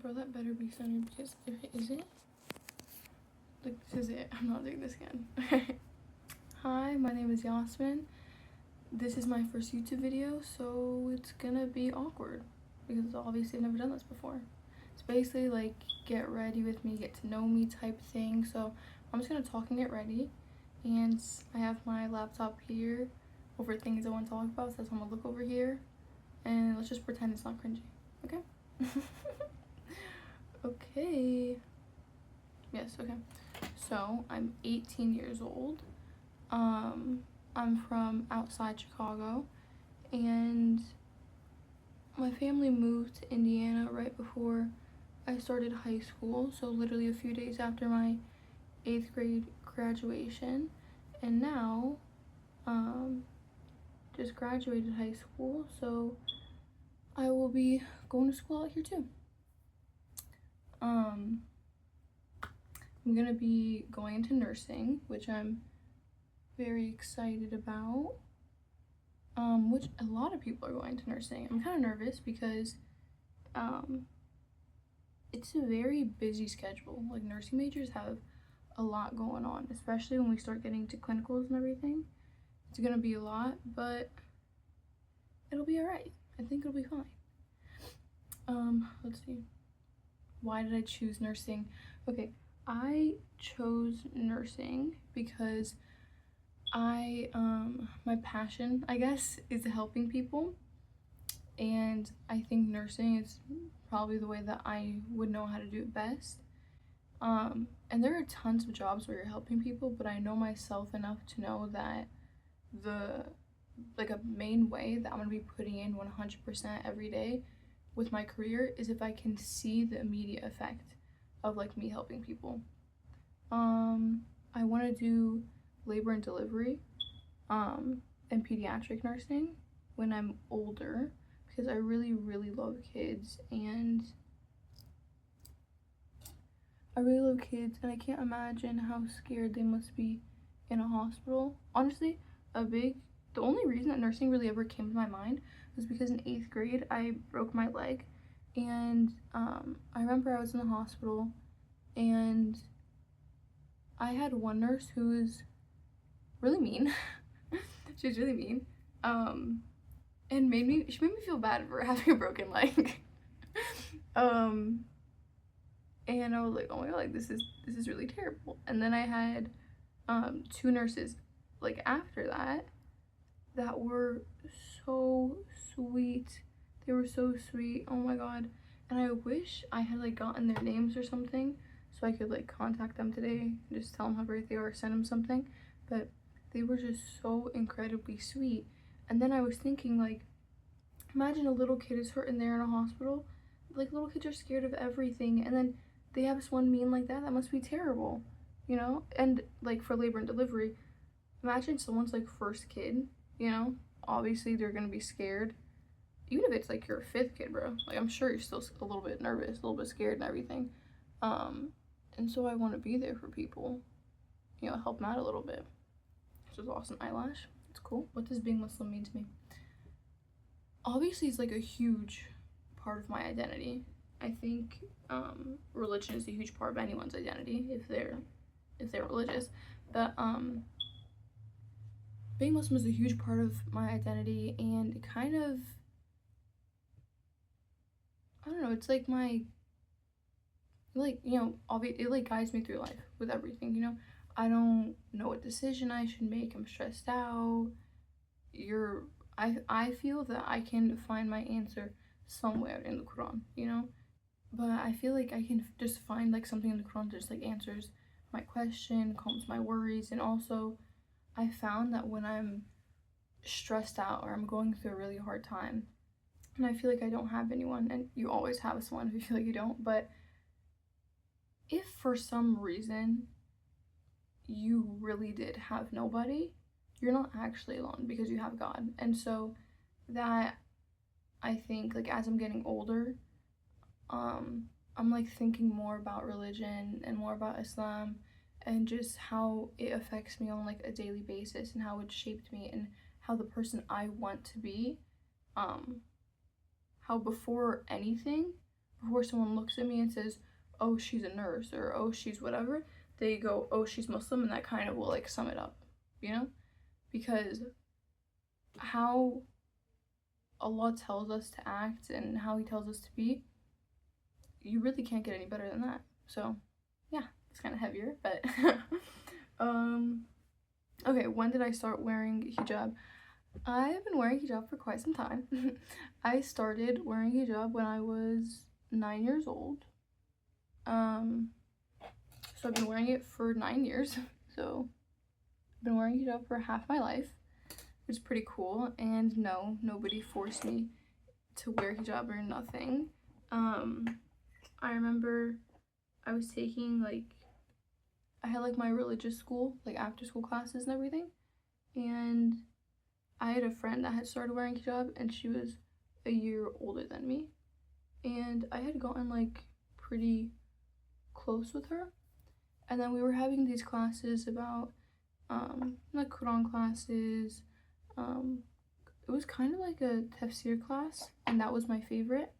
Bro, that better be centered, because if it isn't, like, this is it. I'm not doing this again. Hi, my name is Yasmin. This is my first YouTube video, so it's gonna be awkward because obviously I've never done this before. It's basically like get ready with me, get to know me type thing. So I'm just gonna talk and get ready, and I have my laptop here over things I want to talk about, so I'm gonna look over here and let's just pretend it's not cringy, okay? Okay. Yes, okay. So I'm 18 years old. I'm from outside Chicago, and my family moved to Indiana right before I started high school, so literally a few days after my 8th grade graduation. And now just graduated high school, so I will be going to school out here too. I'm gonna be going into nursing, which I'm very excited about, which a lot of people are going to nursing. I'm kind of nervous because it's a very busy schedule. Like, nursing majors have a lot going on, especially when we start getting to clinicals and everything. It's gonna be a lot, but it'll be all right. I think it'll be fine. Let's see. Why did I choose nursing? Okay, I chose nursing because my passion, I guess, is helping people, and I think nursing is probably the way that I would know how to do it best. And there are tons of jobs where you're helping people, but I know myself enough to know that a main way that I'm gonna be putting in 100% every day with my career is if I can see the immediate effect of like me helping people. I want to do labor and delivery and pediatric nursing when I'm older, because I really love kids, and I can't imagine how scared they must be in a hospital. Honestly, the only reason that nursing really ever came to my mind was because in 8th grade I broke my leg, and I remember I was in the hospital, and I had one nurse who was really mean. She was really mean, and she made me feel bad for having a broken leg. And I was like, oh my god, like this is really terrible. And then I had 2 nurses like after that were so sweet. They were so sweet, oh my god. And I wish I had like gotten their names or something so I could like contact them today and just tell them how great they are, send them something. But they were just so incredibly sweet. And then I was thinking, like, imagine a little kid is hurt in there in a hospital. Like, little kids are scared of everything, and then they have someone mean like that. That must be terrible, you know? And like for labor and delivery, imagine someone's like first kid, you know? Obviously they're gonna be scared. Even if it's like your 5th kid, bro. Like, I'm sure you're still a little bit nervous, a little bit scared and everything. And so I want to be there for people, you know, help them out a little bit. This is awesome eyelash. It's cool. What does being Muslim mean to me? Obviously, it's like a huge part of my identity. I think religion is a huge part of anyone's identity if they're religious. But being Muslim is a huge part of my identity, and it kind of, I don't know, it's like my, like, you know, it like guides me through life with everything, you know? I don't know what decision I should make. I'm stressed out. I feel that I can find my answer somewhere in the Quran, you know? But I feel like I can just find like something in the Quran that just like answers my question, calms my worries. And also I found that when I'm stressed out or I'm going through a really hard time and I feel like I don't have anyone, and you always have someone if you feel like you don't, but if for some reason you really did have nobody, you're not actually alone because you have God. And so that, I think, like, as I'm getting older, I'm like thinking more about religion and more about Islam and just how it affects me on like a daily basis and how it shaped me and how the person I want to be, how before anything before someone looks at me and says, oh, she's a nurse, or oh, she's whatever, they go, oh, she's Muslim, and that kind of will like sum it up, you know? Because how Allah tells us to act and how he tells us to be, you really can't get any better than that. So yeah, it's kind of heavier, but okay, when did I start wearing hijab? I've been wearing hijab for quite some time. I started wearing hijab when I was 9 years old. So I've been wearing it for 9 years. So I've been wearing hijab for half my life, which is pretty cool. And no, nobody forced me to wear hijab or nothing. I remember I was taking I had like my religious school, like after school classes and everything. And I had a friend that had started wearing hijab, and she was a year older than me. And I had gotten like pretty close with her. And then we were having these classes about like Quran classes. It was kind of like a tafsir class, and that was my favorite.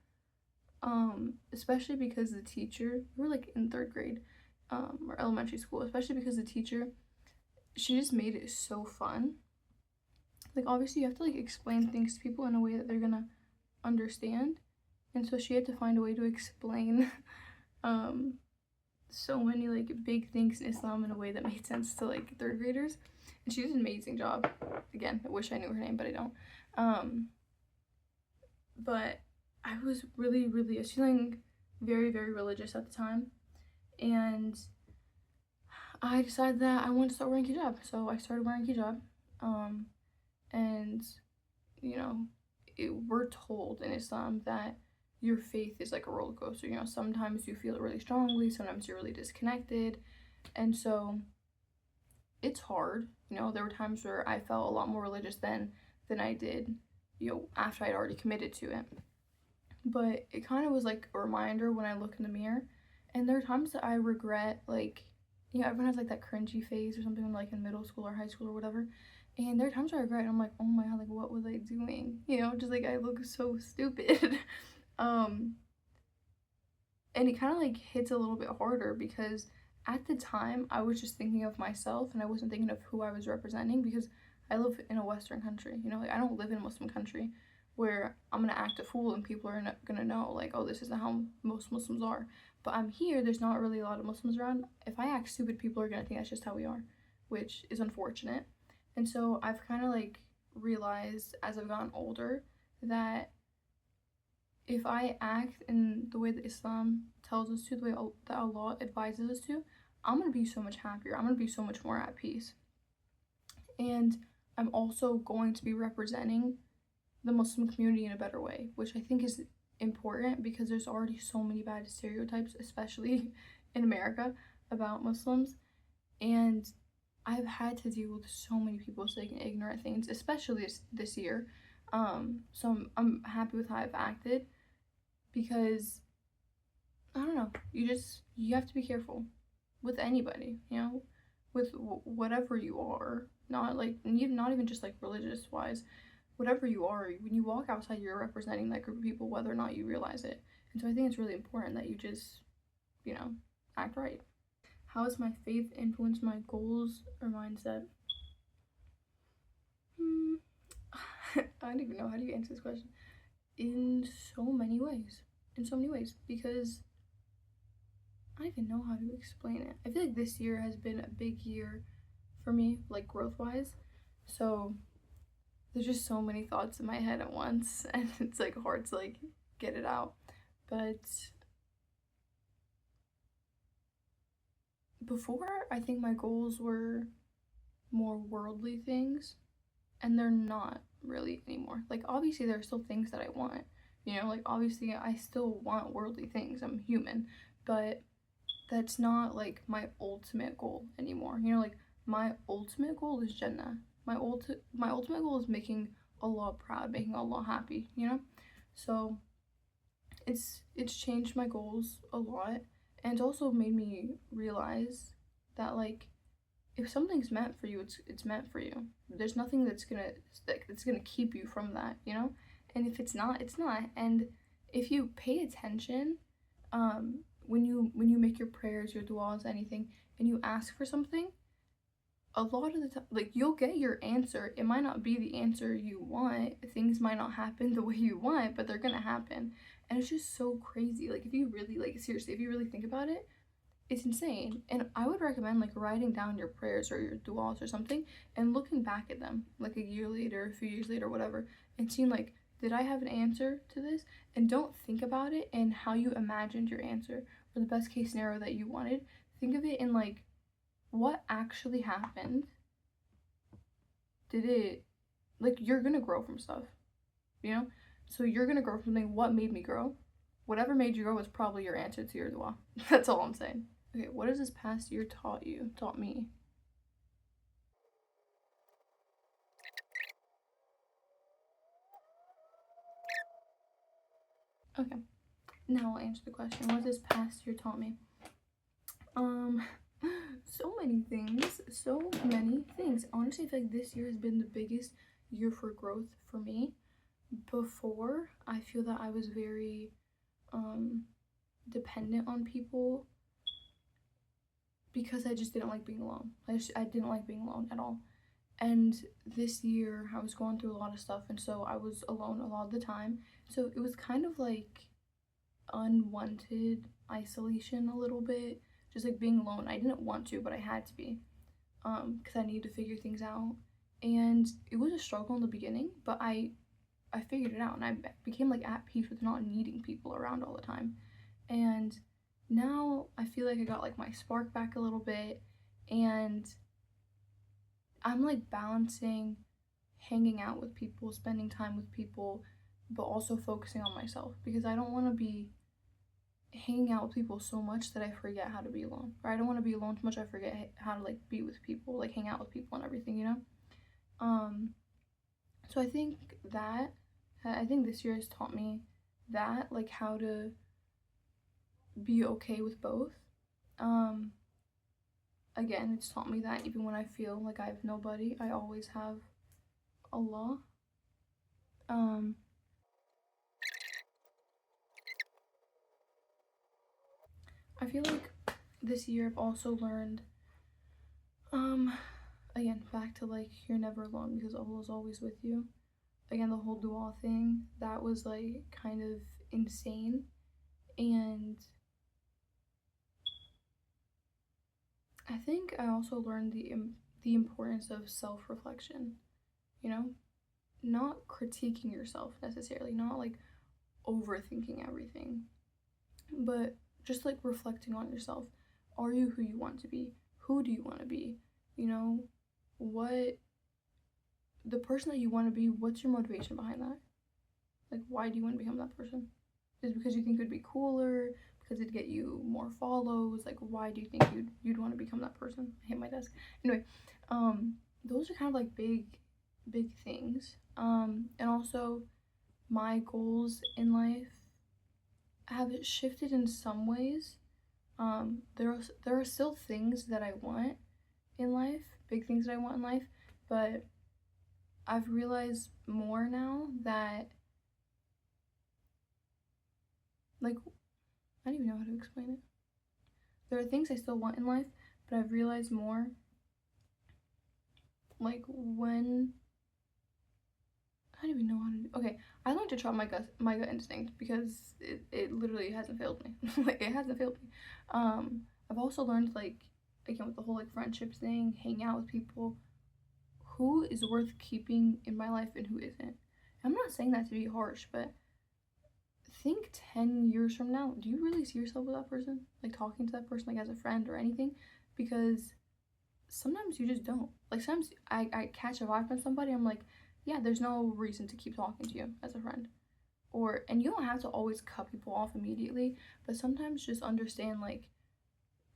Especially because the teacher, we were like in 3rd grade, or elementary school, especially because the teacher, she just made it so fun. Like obviously you have to like explain things to people in a way that they're gonna understand, and so she had to find a way to explain so many like big things in Islam in a way that made sense to like 3rd graders, and she did an amazing job. Again, I wish I knew her name, but I don't. But I was I was feeling very, very religious at the time, and I decided that I wanted to start wearing hijab, so I started wearing hijab. And you know, we're told in Islam that your faith is like a roller coaster. You know, sometimes you feel it really strongly, sometimes you're really disconnected, and so it's hard. You know, there were times where I felt a lot more religious than I did, you know, after I'd already committed to it. But it kind of was like a reminder when I look in the mirror, and there are times that I regret, like, you know, everyone has like that cringy phase or something like in middle school or high school or whatever. And there are times where I regret, and I'm like, oh my god, like what was I doing? You know, just like I look so stupid. And it kind of like hits a little bit harder because at the time I was just thinking of myself, and I wasn't thinking of who I was representing, because I live in a Western country, you know, like I don't live in a Muslim country where I'm gonna act a fool and people are gonna know like, oh, this isn't how most Muslims are. But I'm here, there's not really a lot of Muslims around. If I act stupid, people are gonna think that's just how we are, which is unfortunate. And so I've kind of like realized as I've gotten older that if I act in the way that Islam tells us to, the way that Allah advises us to, I'm gonna be so much happier. I'm gonna be so much more at peace. And I'm also going to be representing the Muslim community in a better way, which I think is important because there's already so many bad stereotypes, especially in America, about Muslims. And I've had to deal with so many people saying ignorant things, especially this year. So I'm happy with how I've acted, because I don't know, you have to be careful with anybody, you know, with whatever you are, not even just like religious wise, whatever you are. When you walk outside, you're representing that group of people, whether or not you realize it. And so I think it's really important that you just, you know, act right. How has my faith influenced my goals or mindset? I don't even know, how do you answer this question? In so many ways. Because I don't even know how to explain it. I feel like this year has been a big year for me, like growth-wise. So there's just so many thoughts in my head at once, and it's like hard to like get it out. But before, I think my goals were more worldly things, and they're not really anymore. Like obviously there are still things that I want, you know, like obviously I still want worldly things, I'm human, but that's not like my ultimate goal anymore. You know, like my ultimate goal is Jannah. My ultimate goal is making Allah proud, making Allah happy, you know? So it's changed my goals a lot, and it's also made me realize that like if something's meant for you, it's meant for you. There's nothing that's gonna keep you from that, you know? And if it's not, it's not. And if you pay attention when you make your prayers, your du'as, anything, and you ask for something, a lot of the time, like, you'll get your answer. It might not be the answer you want. Things might not happen the way you want, but they're gonna happen. And it's just so crazy. Like, if you really, like, seriously, if you really think about it, it's insane. And I would recommend, like, writing down your prayers or your du'as or something and looking back at them, like, a year later, a few years later, whatever, and seeing, like, did I have an answer to this? And don't think about it in how you imagined your answer or the best case scenario that you wanted. Think of it in, like, what actually happened. Did it, like, you're gonna grow from stuff, you know? So you're gonna grow from something. What made me grow? Whatever made you grow was probably your answer to your dua. That's all I'm saying. Okay, what has this past year taught me? Okay, now I'll answer the question. What has this past year taught me? Um, so many things. So many things. Honestly, I feel like this year has been the biggest year for growth for me. Before, I feel that I was very dependent on people because I just didn't like being alone. I didn't like being alone at all. And this year I was going through a lot of stuff, and so I was alone a lot of the time. So it was kind of like unwanted isolation a little bit, just like being alone. I didn't want to, but I had to be, because I needed to figure things out. And it was a struggle in the beginning, but I figured it out, and I became like at peace with not needing people around all the time. And now I feel like I got like my spark back a little bit, and I'm like balancing hanging out with people, spending time with people, but also focusing on myself, because I don't want to be hanging out with people so much that I forget how to be alone. Or I don't want to be alone too much I forget how to like be with people, like hang out with people and everything, you know? So I think this year has taught me that, like, how to be okay with both. Again, it's taught me that even when I feel like I have nobody, I always have Allah. I feel like this year I've also learned, again, back to like, you're never alone because Allah is always with you. Again, the whole dua thing, that was like kind of insane. And I think I also learned the importance of self-reflection, you know? Not critiquing yourself necessarily, not like overthinking everything, but just like reflecting on yourself. Are you who you want to be? Who do you want to be? You know, what the person that you want to be, what's your motivation behind that? Like, why do you want to become that person? Is it because you think it would be cooler? Because it'd get you more follows? Like, why do you think you'd want to become that person? I hit my desk. Anyway, those are kind of like big things. And also my goals in life have shifted in some ways. There are still things that I want in life, big things that I want in life, but I've realized more now that, like, I don't even know how to explain it. There are things I still want in life, but I've realized more, like, when I don't even know how to do. Okay, I learned to trust my gut instinct because it literally hasn't failed me. Like, it hasn't failed me. I've also learned, like, again, with the whole like friendships thing, hang out with people, who is worth keeping in my life and who isn't. I'm not saying that to be harsh, but think 10 years from now, do you really see yourself with that person? Like, talking to that person, like, as a friend or anything? Because sometimes you just don't. Like, sometimes I catch a vibe from somebody, I'm like, yeah, there's no reason to keep talking to you as a friend. And you don't have to always cut people off immediately, but sometimes just understand, like,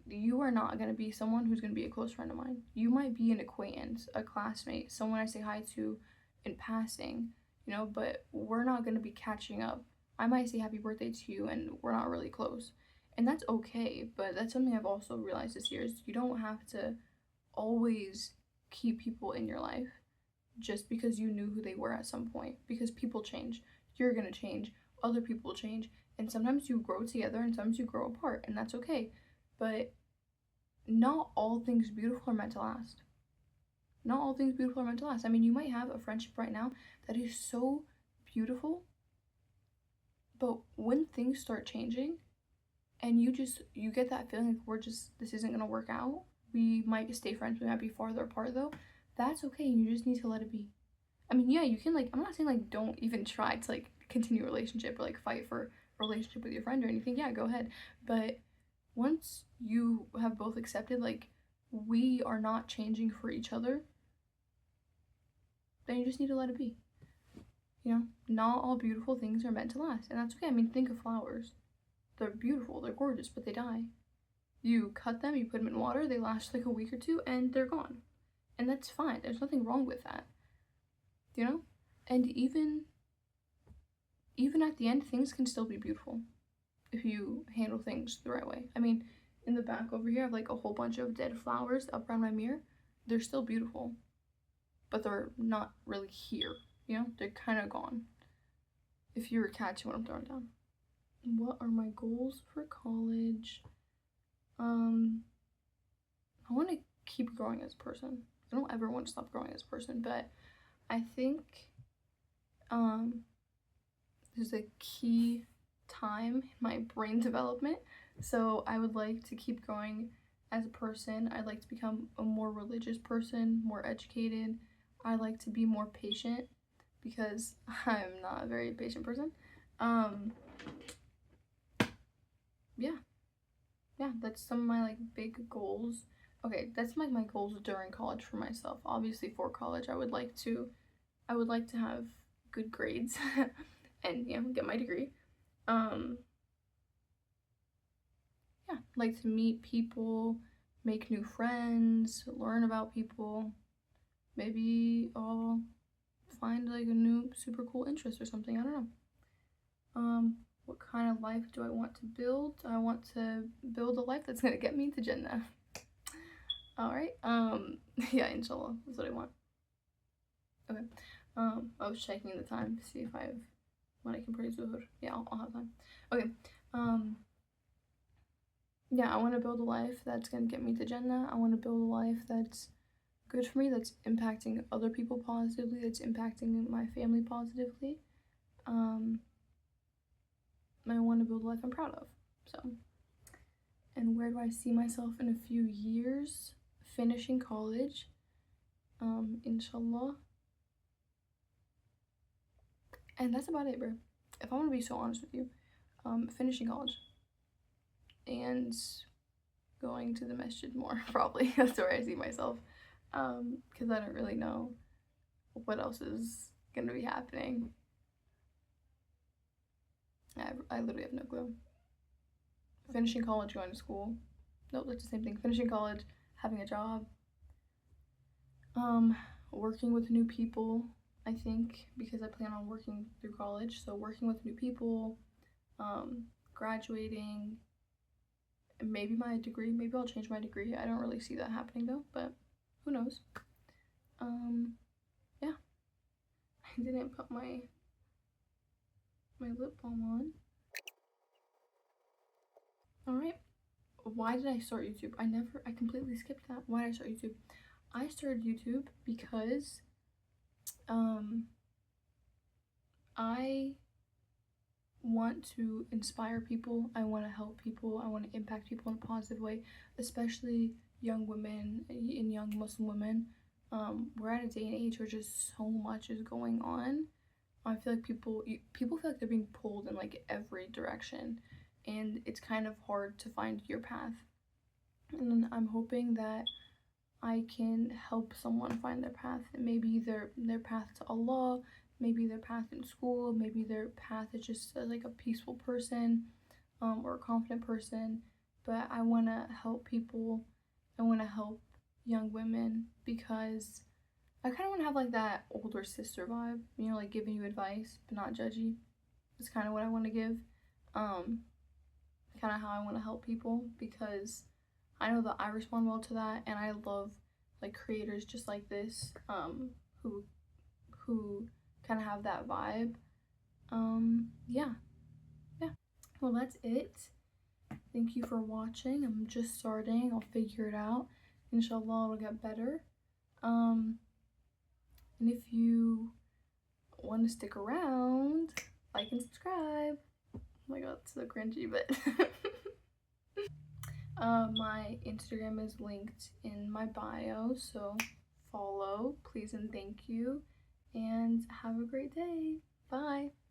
you are not going to be someone who's going to be a close friend of mine. You might be an acquaintance, a classmate, someone I say hi to in passing, you know, but we're not going to be catching up. I might say happy birthday to you and we're not really close. And that's okay, but that's something I've also realized this year is you don't have to always keep people in your life just because you knew who they were at some point, because people change. You're going to change. other people change, and sometimes you grow together and sometimes you grow apart, and that's okay. But not all things beautiful are meant to last. Not all things beautiful are meant to last. I mean, you might have a friendship right now that is so beautiful, but when things start changing and you get that feeling like this isn't gonna work out, we might stay friends, we might be farther apart though, that's okay. You just need to let it be. I mean, yeah, you can, like, I'm not saying like don't even try to like continue a relationship or like fight for a relationship with your friend or anything. Yeah, go ahead. But once you have both accepted like we are not changing for each other, then you just need to let it be. You know, not all beautiful things are meant to last, and that's okay. I mean, think of flowers. They're beautiful, they're gorgeous, but they die. You cut them, you put them in water, they last like a week or two, and they're gone. And that's fine. There's nothing wrong with that. You know? And even at the end, things can still be beautiful if you handle things the right way. I mean, in the back over here, I have like a whole bunch of dead flowers up around my mirror. They're still beautiful, but they're not really here. You know, they're kind of gone. If you're catching what I'm throwing down. What are my goals for college? I want to keep growing as a person. I don't ever want to stop growing as a person, but I think there's a key time in my brain development. So I would like to keep growing as a person. I'd like to become a more religious person, more educated. I like to be more patient because I'm not a very patient person. Yeah, that's some of my like big goals. Okay, that's like my goals during college for myself. Obviously for college I would like to have good grades and get my degree. Yeah, like to meet people, make new friends, learn about people. Maybe I'll find like a new super cool interest or something. I don't know. What kind of life do I want to build? I want to build a life that's gonna get me to Jannah. Alright, yeah, inshallah, that's what I want. Okay, I was checking the time to see if when I can pray Zuhur. Yeah, I'll have time. Okay, yeah, I want to build a life that's gonna get me to Jannah. I want to build a life that's good for me, that's impacting other people positively, that's impacting my family positively. I want to build a life I'm proud of. So, and where do I see myself in a few years? Finishing college, inshallah. And that's about it, bro. If I want to be so honest with you, finishing college and going to the masjid more, probably. That's where I see myself, because I don't really know what else is gonna be happening. I literally have no clue. Finishing college, going to school. Nope, that's the same thing. Finishing college, having a job. Working with new people, I think, because I plan on working through college. So working with new people, graduating, maybe my degree. Maybe I'll change my degree. I don't really see that happening though, but who knows? Yeah. I didn't put my lip balm on. Alright. Why did I start YouTube? I completely skipped that. Why did I start YouTube? I started YouTube because I want to inspire people. I want to help people. I want to impact people in a positive way, especially young women and young Muslim women. We're at a day and age where just so much is going on. I feel like people feel like they're being pulled in like every direction, and it's kind of hard to find your path. And I'm hoping that I can help someone find their path. Maybe their path to Allah, maybe their path in school, maybe their path is just like a peaceful person, or a confident person. But I want to help people. I want to help young women because I kind of want to have like that older sister vibe, like giving you advice but not judgy. It's kind of what I want to give. Kind of how I want to help people, because I know that I respond well to that, and I love like creators just like this, who kind of have that vibe. Yeah, well, that's it. Thank you for watching. I'm just starting. I'll figure it out. Inshallah, it'll get better. And if you want to stick around, like and subscribe. Oh my god, it's so cringy, but my Instagram is linked in my bio, so follow, please and thank you. And have a great day. Bye.